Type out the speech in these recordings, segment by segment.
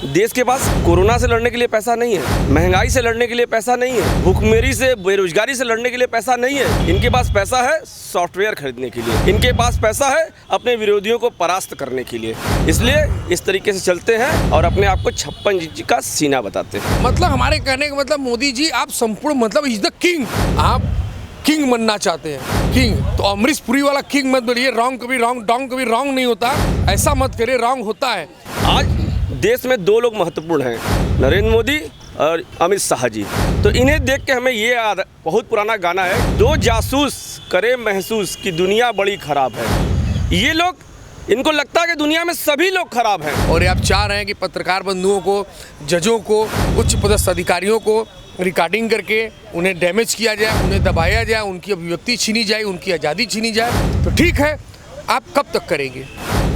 देश के पास कोरोना से लड़ने के लिए पैसा नहीं है, महंगाई से लड़ने के लिए पैसा नहीं है, भूखमरी से बेरोजगारी से लड़ने के लिए पैसा नहीं है। इनके पास पैसा है सॉफ्टवेयर खरीदने के लिए, इनके पास पैसा है अपने विरोधियों को परास्त करने के लिए। इसलिए इस तरीके से चलते हैं और अपने आप को 56 इंच का सीना बताते हैं। मतलब हमारे कहने का मतलब मोदी जी आप संपूर्ण मतलब इज द किंग, आप किंग बनना चाहते हैं, किंग। तो अमरीश पुरी वाला किंग मत बोलिए, रॉन्ग कभी रॉन्ग, डॉन्ग कभी रॉन्ग नहीं होता, ऐसा मत करिए, रॉन्ग होता है। आज देश में 2 लोग महत्वपूर्ण हैं, नरेंद्र मोदी और अमित शाह जी। तो इन्हें देख के हमें ये याद, बहुत पुराना गाना है, 2 जासूस करे महसूस कि दुनिया बड़ी खराब है। ये लोग, इनको लगता है कि दुनिया में सभी लोग खराब हैं। और आप चाह रहे हैं कि पत्रकार बंधुओं को, जजों को, उच्च पदस्थ अधिकारियों को रिकॉर्डिंग करके उन्हें डैमेज किया जाए, उन्हें दबाया जाए, उनकी अभिव्यक्ति छीनी जाए, उनकी आज़ादी छीनी जाए। तो ठीक है, आप कब तक करेंगे?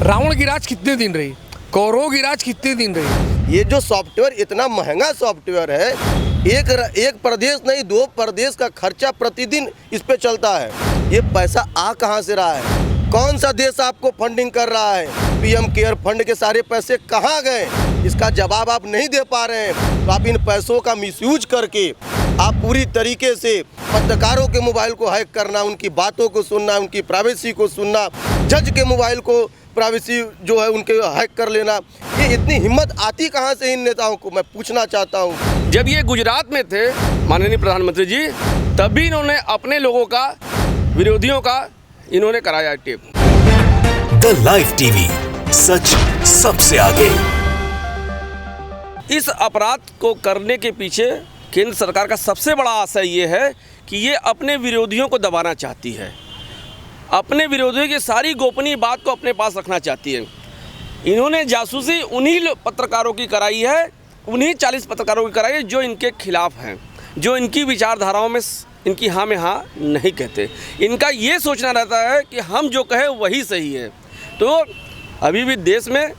रावण की राज कितने दिन रही? कौरवों की राज कितने दिन रही? ये जो सॉफ्टवेयर इतना महंगा सॉफ्टवेयर है, एक प्रदेश नहीं 2 प्रदेश का खर्चा प्रतिदिन इस पे चलता है। ये पैसा आ कहाँ से रहा है? कौन सा देश आपको फंडिंग कर रहा है? पीएम केयर फंड के सारे पैसे कहाँ गए? इसका जवाब आप नहीं दे पा रहे हैं। तो आप इन पैसों का मिसयूज करके आप पूरी तरीके से पत्रकारों के मोबाइल को हैक करना, उनकी बातों को सुनना, उनकी प्राइवेसी को सुनना, जज के मोबाइल को प्राइवेसी जो है उनके हैक कर लेना, ये इतनी हिम्मत आती कहाँ से इन नेताओं को, मैं पूछना चाहता हूँ। जब ये गुजरात में थे माननीय प्रधानमंत्री जी, तभी इन्होंने अपने लोगों का, विरोधियों का इन्होंने कराया टेप। द लाइव टीवी, सच सबसे आगे। इस अपराध को करने के पीछे केंद्र सरकार का सबसे बड़ा आशय ये है कि ये अपने विरोधियों को दबाना चाहती है, अपने विरोधियों की सारी गोपनीय बात को अपने पास रखना चाहती है। इन्होंने जासूसी उन्हीं पत्रकारों की कराई है, उन्हीं 40 पत्रकारों की कराई है जो इनके खिलाफ हैं, जो इनकी विचारधाराओं में इनकी हाँ में हाँ नहीं कहते। इनका ये सोचना रहता है कि हम जो कहें वही सही है। तो अभी भी देश में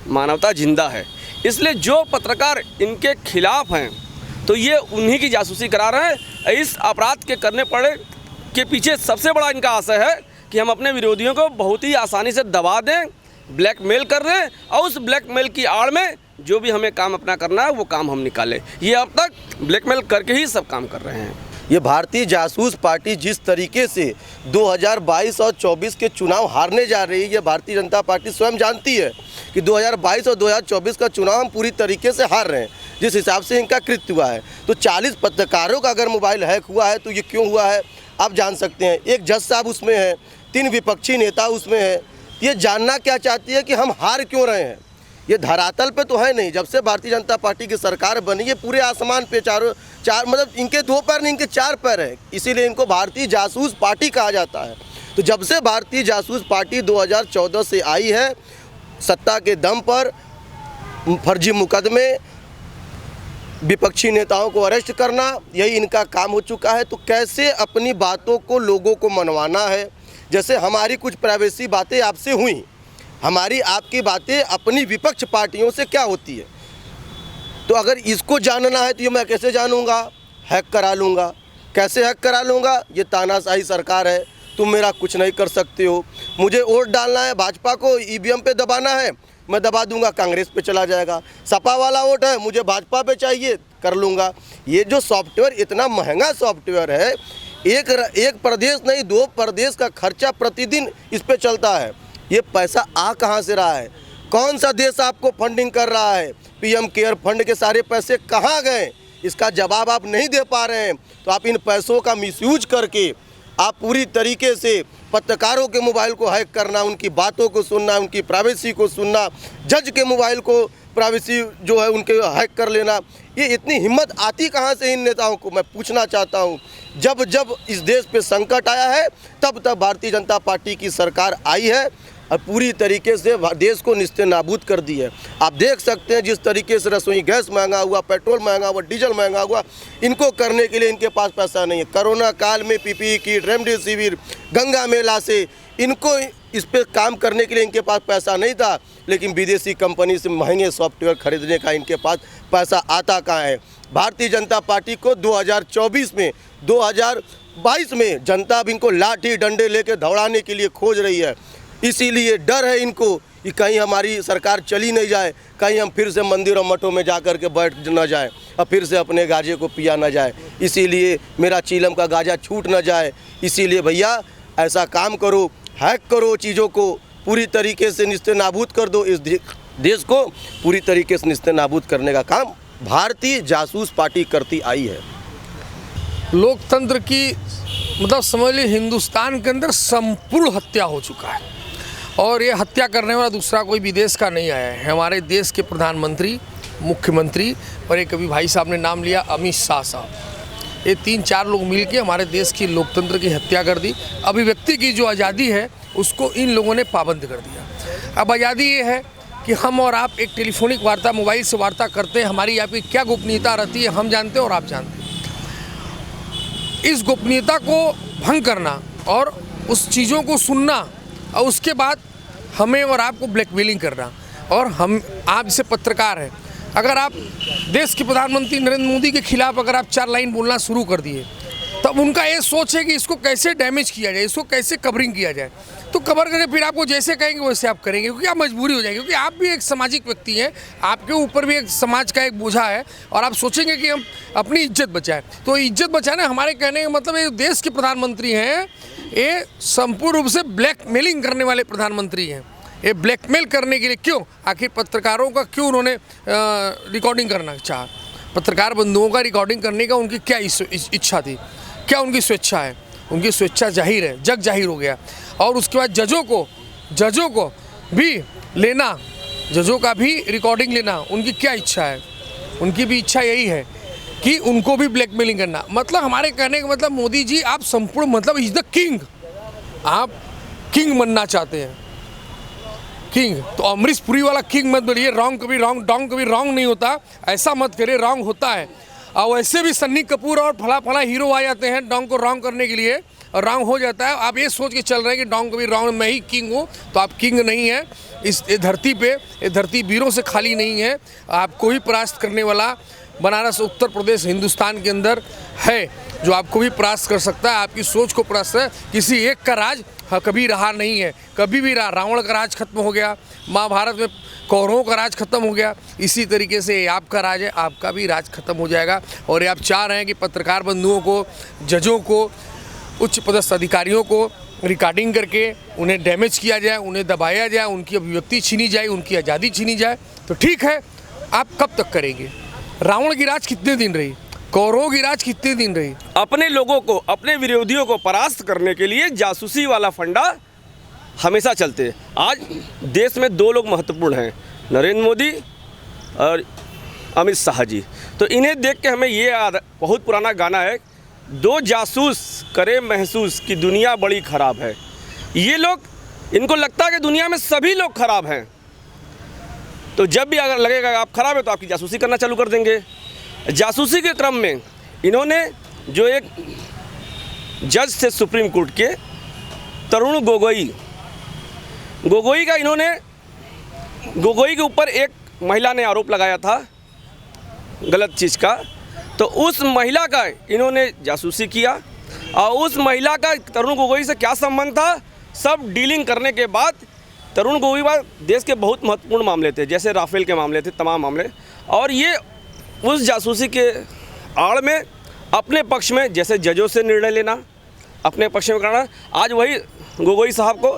मानवता जिंदा है, इसलिए जो पत्रकार इनके खिलाफ हैं तो ये उन्हीं की जासूसी करा रहे हैं। इस अपराध के करने पड़े के पीछे सबसे बड़ा इनका आशय है कि हम अपने विरोधियों को बहुत ही आसानी से दबा दें, ब्लैकमेल कर दें, और उस ब्लैकमेल की आड़ में जो भी हमें काम अपना करना है वो काम हम निकालें। ये अब तक ब्लैकमेल करके ही सब काम कर रहे हैं। ये भारतीय जासूस पार्टी जिस तरीके से 2022 और 24 के चुनाव हारने जा रही है, ये भारतीय जनता पार्टी स्वयं जानती है कि 2022 और 2024 का चुनाव हम पूरी तरीके से हार रहे हैं, जिस हिसाब से इनका कृत्य हुआ है। तो 40 पत्रकारों का अगर मोबाइल हैक हुआ है तो ये क्यों हुआ है आप जान सकते हैं। एक जज साहब उसमें है, 3 विपक्षी नेता उसमें है। ये जानना क्या चाहती है कि हम हार क्यों रहे हैं? ये धरातल पे तो है नहीं। जब से भारतीय जनता पार्टी की सरकार बनी है, पूरे आसमान पे चार मतलब इनके 2 पैर नहीं, इनके 4 पैर है, इसीलिए इनको भारतीय जासूस पार्टी कहा जाता है। तो जब से भारतीय जासूस पार्टी 2014 से आई है, सत्ता के दम पर फर्जी मुकदमे, विपक्षी नेताओं को अरेस्ट करना, यही इनका काम हो चुका है। तो कैसे अपनी बातों को लोगों को मनवाना है? जैसे हमारी कुछ प्राइवेसी बातें आपसे हुई, हमारी आपकी बातें अपनी विपक्ष पार्टियों से क्या होती है, तो अगर इसको जानना है तो ये मैं कैसे जानूंगा? हैक करा लूँगा। कैसे हैक करा लूँगा? ये तानाशाही सरकार है, तुम मेरा कुछ नहीं कर सकते हो। मुझे वोट डालना है, भाजपा को ईवीएम पे दबाना है, मैं दबा दूंगा, कांग्रेस पे चला जाएगा। सपा वाला वोट है, मुझे भाजपा पे चाहिए, कर लूँगा। ये जो सॉफ्टवेयर इतना महंगा सॉफ्टवेयर है, एक प्रदेश नहीं 2 प्रदेश का खर्चा प्रतिदिन इस पे चलता है। ये पैसा आ कहाँ से रहा है? कौन सा देश आपको फंडिंग कर रहा है? पीएम केयर फंड के सारे पैसे कहाँ गए? इसका जवाब आप नहीं दे पा रहे हैं। तो आप इन पैसों का मिसयूज करके आप पूरी तरीके से पत्रकारों के मोबाइल को हैक करना, उनकी बातों को सुनना, उनकी प्राइवेसी को सुनना, जज के मोबाइल को प्राइवेसी जो है उनके हैक कर लेना, ये इतनी हिम्मत आती कहाँ से इन नेताओं को, मैं पूछना चाहता हूँ। जब जब इस देश पे संकट आया है तब तब भारतीय जनता पार्टी की सरकार आई है और पूरी तरीके से देश को निस्ते नाबूद कर दी है। आप देख सकते हैं जिस तरीके से रसोई गैस महंगा हुआ, पेट्रोल महंगा हुआ, डीजल महंगा हुआ, इनको करने के लिए इनके पास पैसा नहीं है। कोरोना काल में पीपीई किट, रेमडेसिविर, गंगा मेला से इनको इस पे काम करने के लिए इनके पास पैसा नहीं था, लेकिन विदेशी कंपनी से महंगे सॉफ्टवेयर खरीदने का इनके पास पैसा आता कहाँ है। भारतीय जनता पार्टी को 2024 में 2022 में जनता अब इनको लाठी डंडे लेके दौड़ाने के लिए खोज रही है। इसीलिए डर है इनको कि कहीं हमारी सरकार चली नहीं जाए, कहीं हम फिर से मंदिर और मठों में जा कर के बैठ न जाए और फिर से अपने गाजे को पिया न जाए। इसीलिए मेरा चीलम का गाजा छूट न जाए। इसीलिए भैया ऐसा काम करो, हैक करो, चीज़ों को पूरी तरीके से निस्तेनाबूद कर दो। इस देश को पूरी तरीके से निस्तेनाबूद करने का काम भारतीय जासूस पार्टी करती आई है। लोकतंत्र की मतलब समझ लीजिए हिंदुस्तान के अंदर संपूर्ण हत्या हो चुका है और ये हत्या करने वाला दूसरा कोई विदेश का नहीं आया है। हमारे देश के प्रधानमंत्री, मुख्यमंत्री और एक अभी भाई साहब ने नाम लिया अमित शाह साहब, ये 3-4 लोग मिलके हमारे देश की लोकतंत्र की हत्या कर दी। अभिव्यक्ति की जो आज़ादी है उसको इन लोगों ने पाबंद कर दिया। अब आज़ादी ये है कि हम और आप एक टेलीफोनिक वार्ता, मोबाइल से वार्ता करते हैं, हमारी आपकी क्या गोपनीयता रहती है हम जानते हैं और आप जानते हैं। इस गोपनीयता को भंग करना और उस चीज़ों को सुनना और उसके बाद हमें और आपको ब्लैकमेलिंग करना, और हम आप जैसे पत्रकार हैं, अगर आप देश के प्रधानमंत्री नरेंद्र मोदी के खिलाफ अगर आप 4 लाइन बोलना शुरू कर दिए तब उनका ये सोच है कि इसको कैसे डैमेज किया जाए, इसको कैसे कवरिंग किया जाए। तो कवर करके फिर आपको जैसे कहेंगे वैसे आप करेंगे, क्योंकि आप मजबूरी हो जाएगी, क्योंकि आप भी एक सामाजिक व्यक्ति हैं, आपके ऊपर भी एक समाज का एक बोझा है और आप सोचेंगे कि हम अपनी इज्जत बचाएं। तो इज्जत बचाना हमारे कहने का मतलब ये देश के प्रधानमंत्री हैं, ये संपूर्ण रूप से ब्लैकमेलिंग करने वाले प्रधानमंत्री हैं। ये ब्लैकमेल करने के लिए क्यों, आखिर पत्रकारों का क्यों उन्होंने रिकॉर्डिंग करना चाहा? पत्रकार बंधुओं का रिकॉर्डिंग करने का उनकी क्या इच्छा थी, क्या उनकी स्वेच्छा है? उनकी स्वेच्छा जाहिर है, जग जाहिर हो गया। और उसके बाद जजों को भी लेना, जजों का भी रिकॉर्डिंग लेना, उनकी क्या इच्छा है? उनकी भी इच्छा यही है कि उनको भी ब्लैकमेलिंग करना। मतलब हमारे कहने का मतलब मोदी जी आप संपूर्ण मतलब इज द किंग, आप किंग बनना चाहते हैं, किंग। तो अमरीश पुरी वाला किंग मत बोलिए, रॉन्ग कभी रॉन्ग, डॉन्ग कभी रॉन्ग नहीं होता, ऐसा मत करिए, रॉन्ग होता है। और वैसे भी सन्नी कपूर और फला हीरो आ जाते हैं डॉन्ग को रॉन्ग करने के लिए और रॉन्ग हो जाता है। आप ये सोच के चल रहे हैं कि डॉन्ग कभी रॉन्ग, मैं ही किंग हूँ, तो आप किंग नहीं है। इस धरती पे, ये धरती वीरों से खाली नहीं है। आपको भी परास्त करने वाला बनारस, उत्तर प्रदेश, हिंदुस्तान के अंदर है जो आपको भी परास्त कर सकता है, आपकी सोच को परास्त है। किसी एक का राज कभी रहा नहीं है, कभी भी रहा। रावण का राज खत्म हो गया, महाभारत में कौरवों का राज खत्म हो गया, इसी तरीके से आपका राज है, आपका भी राज खत्म हो जाएगा। और ये आप चाह रहे हैं कि पत्रकार बंधुओं को, जजों को, उच्च पदस्थ अधिकारियों को रिकॉर्डिंग करके उन्हें डैमेज किया जाए, उन्हें दबाया जाए, उनकी अभिव्यक्ति छीनी जाए, उनकी आज़ादी छीनी जाए। तो ठीक है, आप कब तक करेंगे? रावण की राज कितने दिन रही, कौरवों की राज कितने दिन रही? अपने लोगों को, अपने विरोधियों को परास्त करने के लिए जासूसी वाला फंडा हमेशा चलते। आज देश में 2 लोग महत्वपूर्ण हैं, नरेंद्र मोदी और अमित शाह जी। तो इन्हें देख के हमें ये याद, बहुत पुराना गाना है, 2 जासूस करे महसूस कि दुनिया बड़ी ख़राब है। ये लोग, इनको लगता है कि दुनिया में सभी लोग ख़राब हैं, तो जब भी अगर लगेगा आप ख़राब है तो आपकी जासूसी करना चालू कर देंगे। जासूसी के क्रम में इन्होंने जो एक जज थे सुप्रीम कोर्ट के, तरुण गोगोई का, इन्होंने गोगोई के ऊपर एक महिला ने आरोप लगाया था गलत चीज़ का, तो उस महिला का इन्होंने जासूसी किया। और उस महिला का तरुण गोगोई से क्या संबंध था, सब डीलिंग करने के बाद तरुण गोगोई बाद देश के बहुत महत्वपूर्ण मामले थे, जैसे राफेल के मामले थे, तमाम मामले, और ये उस जासूसी के आड़ में अपने पक्ष में, जैसे जजों से निर्णय लेना, अपने पक्ष में करना, आज वही गोगोई साहब को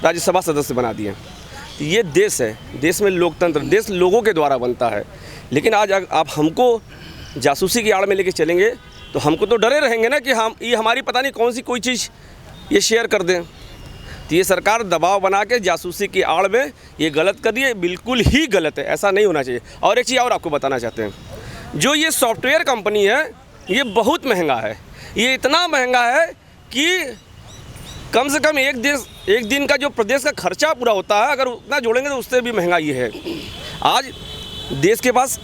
राज्यसभा सदस्य बना दिए। ये देश है, देश में लोकतंत्र, देश लोगों के द्वारा बनता है। लेकिन आज आप हमको जासूसी की आड़ में लेके चलेंगे तो हमको तो डरे रहेंगे ना कि हम, ये हमारी पता नहीं कौन सी कोई चीज़ ये शेयर कर दें। तो ये सरकार दबाव बना के जासूसी की आड़ में ये गलत कर दिए, बिल्कुल ही गलत है, ऐसा नहीं होना चाहिए। और एक चीज़ और आपको बताना चाहते हैं, जो ये सॉफ्टवेयर कंपनी है ये बहुत महंगा है। ये इतना महंगा है कि कम से कम एक दिन का जो प्रदेश का खर्चा पूरा होता है, अगर उतना जोड़ेंगे तो उससे भी महंगा ये है। आज देश के पास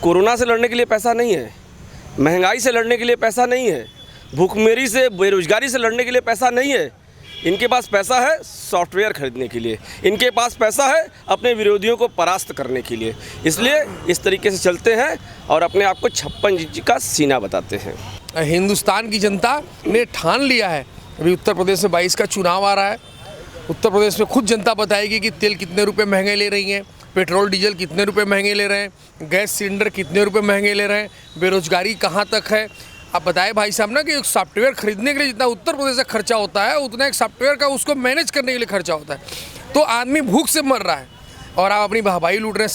कोरोना से लड़ने के लिए पैसा नहीं है, महंगाई से लड़ने के लिए पैसा नहीं है, भूखमरी से, बेरोजगारी से लड़ने के लिए पैसा नहीं है। इनके पास पैसा है सॉफ्टवेयर खरीदने के लिए, इनके पास पैसा है अपने विरोधियों को परास्त करने के लिए। इसलिए इस तरीके से चलते हैं और अपने आप को 56 इंच का सीना बताते हैं। हिंदुस्तान की जनता ने ठान लिया है, अभी उत्तर प्रदेश में 22 का चुनाव आ रहा है उत्तर प्रदेश में खुद जनता बताएगी कि तेल कितने रुपए महंगे ले रही हैं, पेट्रोल डीजल कितने रुपए महंगे ले रहे हैं, गैस सिलेंडर कितने रुपए महंगे ले रहे हैं, बेरोजगारी कहाँ तक है। आप बताएं भाई साहब ना कि एक सॉफ्टवेयर खरीदने के लिए जितना उत्तर प्रदेश से खर्चा होता है उतना एक सॉफ्टवेयर का उसको मैनेज करने के लिए खर्चा होता है। तो आदमी भूख से मर रहा है और आप अपनी वाहवाही लूट रहे हैं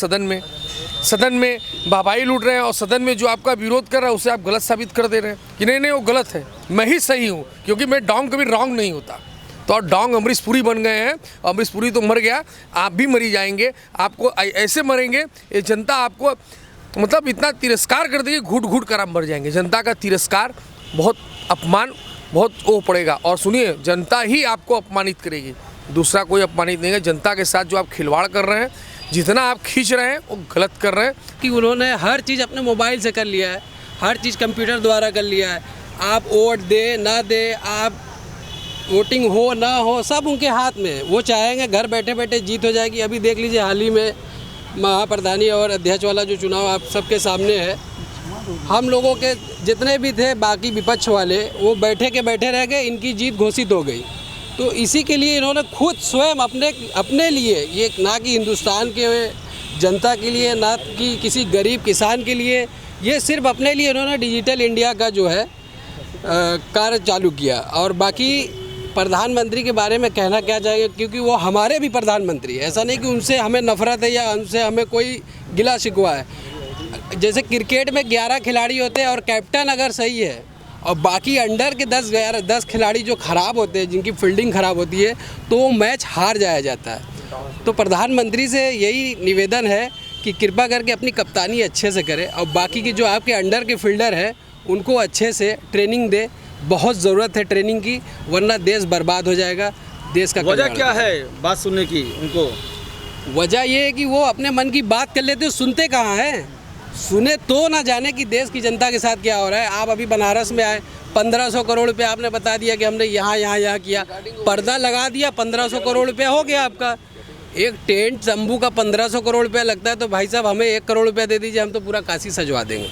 सदन में वाहवाही लूट रहे हैं, और सदन में जो आपका विरोध कर रहा है उसे आप गलत साबित कर दे रहे हैं कि नहीं वो गलत है, मैं ही सही हूँ, क्योंकि मैं डोंग कभी रॉन्ग नहीं होता। तो और डोंग अमरीश पुरी बन गए हैं, अमरीश पुरी तो मर गया, आप भी मरी जाएंगे, आपको ऐसे मरेंगे ये जनता आपको मतलब इतना तिरस्कार कर देगी, घुट घुट कर आप मर जाएंगे। जनता का तिरस्कार बहुत अपमान बहुत वो पड़ेगा। और सुनिए, जनता ही आपको अपमानित करेगी, दूसरा कोई अपमानित नहीं है। जनता के साथ जो आप खिलवाड़ कर रहे हैं, जितना आप खींच रहे हैं वो गलत कर रहे हैं। कि उन्होंने हर चीज़ अपने मोबाइल से कर लिया है, हर चीज़ कंप्यूटर द्वारा कर लिया है। आप वोट दे ना दे, आप वोटिंग हो ना हो, सब उनके हाथ में। वो चाहेंगे घर बैठे बैठे जीत हो जाएगी। अभी देख लीजिए, हाल ही में महाप्रधानी और अध्यक्ष वाला जो चुनाव आप सबके सामने है, हम लोगों के जितने भी थे बाकी विपक्ष वाले, वो बैठे के बैठे रह गए, इनकी जीत घोषित हो गई। तो इसी के लिए इन्होंने खुद स्वयं अपने लिए, ये ना कि हिंदुस्तान के जनता के लिए, ना कि किसी गरीब किसान के लिए, ये सिर्फ अपने लिए इन्होंने डिजिटल इंडिया का जो है कार्य चालू किया। और बाकी प्रधानमंत्री के बारे में कहना क्या चाहिए, क्योंकि वो हमारे भी प्रधानमंत्री है। ऐसा नहीं कि उनसे हमें नफरत है या उनसे हमें कोई गिला शिकवा है। जैसे क्रिकेट में 11 खिलाड़ी होते हैं और कैप्टन अगर सही है और बाकी अंडर के 10 खिलाड़ी जो ख़राब होते हैं, जिनकी फील्डिंग ख़राब होती है, तो वो मैच हार जाया जाता है। तो प्रधानमंत्री से यही निवेदन है कि कृपा करके अपनी कप्तानी अच्छे से करें और बाकी के जो आपके अंडर के फील्डर हैं उनको अच्छे से ट्रेनिंग दे। बहुत ज़रूरत है ट्रेनिंग की, वरना देश बर्बाद हो जाएगा। देश का वजह क्या है बात सुनने की उनको? वजह ये है कि वो अपने मन की बात कर लेते, सुनते कहाँ हैं। सुने तो ना जाने कि देश की जनता के साथ क्या हो रहा है। आप अभी बनारस में आए, 1500 करोड़ रुपये आपने बता दिया कि हमने यहाँ किया, पर्दा लगा दिया, 1500 करोड़ रुपया हो गया आपका। एक टेंट तंबू का 1500 करोड़ रुपया लगता है, तो भाई साहब हमें 1 करोड़ रुपया दे दीजिए, हम तो पूरा काशी सजवा देंगे।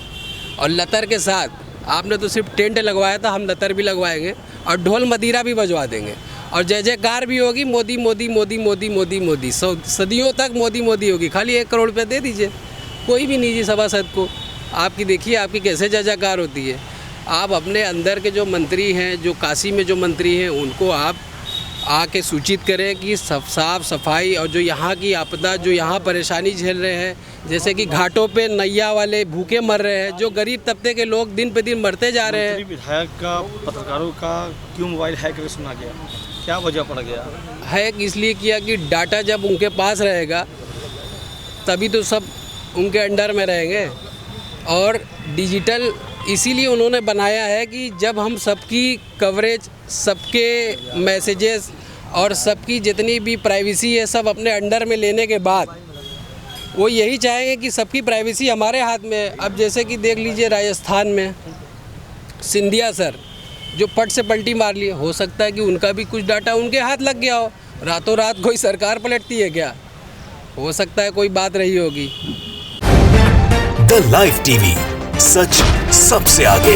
और लतर के साथ आपने तो सिर्फ टेंट लगवाया था, हम लतर भी लगवाएंगे और ढोल मदीरा भी बजवा देंगे और जय जयकार भी होगी। मोदी मोदी मोदी मोदी मोदी मोदी, सदियों तक मोदी मोदी होगी। खाली 1 करोड़ रुपया दे दीजिए कोई भी निजी सभासद को। आपकी देखिए आपकी कैसे जय जयकार होती है। आप अपने अंदर के जो मंत्री हैं, जो काशी में जो मंत्री हैं, उनको आप आके सूचित करें कि साफ सफाई और जो यहाँ की आपदा, जो यहाँ परेशानी झेल रहे हैं, जैसे कि घाटों पे नैया वाले भूखे मर रहे हैं, जो गरीब तबके के लोग दिन पे दिन मरते जा रहे हैं। विधायक का पत्रकारों का क्यों मोबाइल हैक करके सुना गया, क्या वजह पड़ गया? हैक इसलिए किया कि डाटा जब उनके पास रहेगा तभी तो सब उनके अंडर में रहेंगे। और डिजिटल इसीलिए उन्होंने बनाया है कि जब हम सबकी कवरेज, सबके मैसेजेस और सबकी जितनी भी प्राइवेसी है सब अपने अंडर में लेने के बाद वो यही चाहेंगे कि सबकी प्राइवेसी हमारे हाथ में है। अब जैसे कि देख लीजिए राजस्थान में सिंधिया सर जो पट से पलटी मार लिए, हो सकता है कि उनका भी कुछ डाटा उनके हाथ लग गया हो। रातों रात कोई सरकार पलटती है क्या? हो सकता है कोई बात रही होगी। द लाइव टीवी, सच सबसे आगे।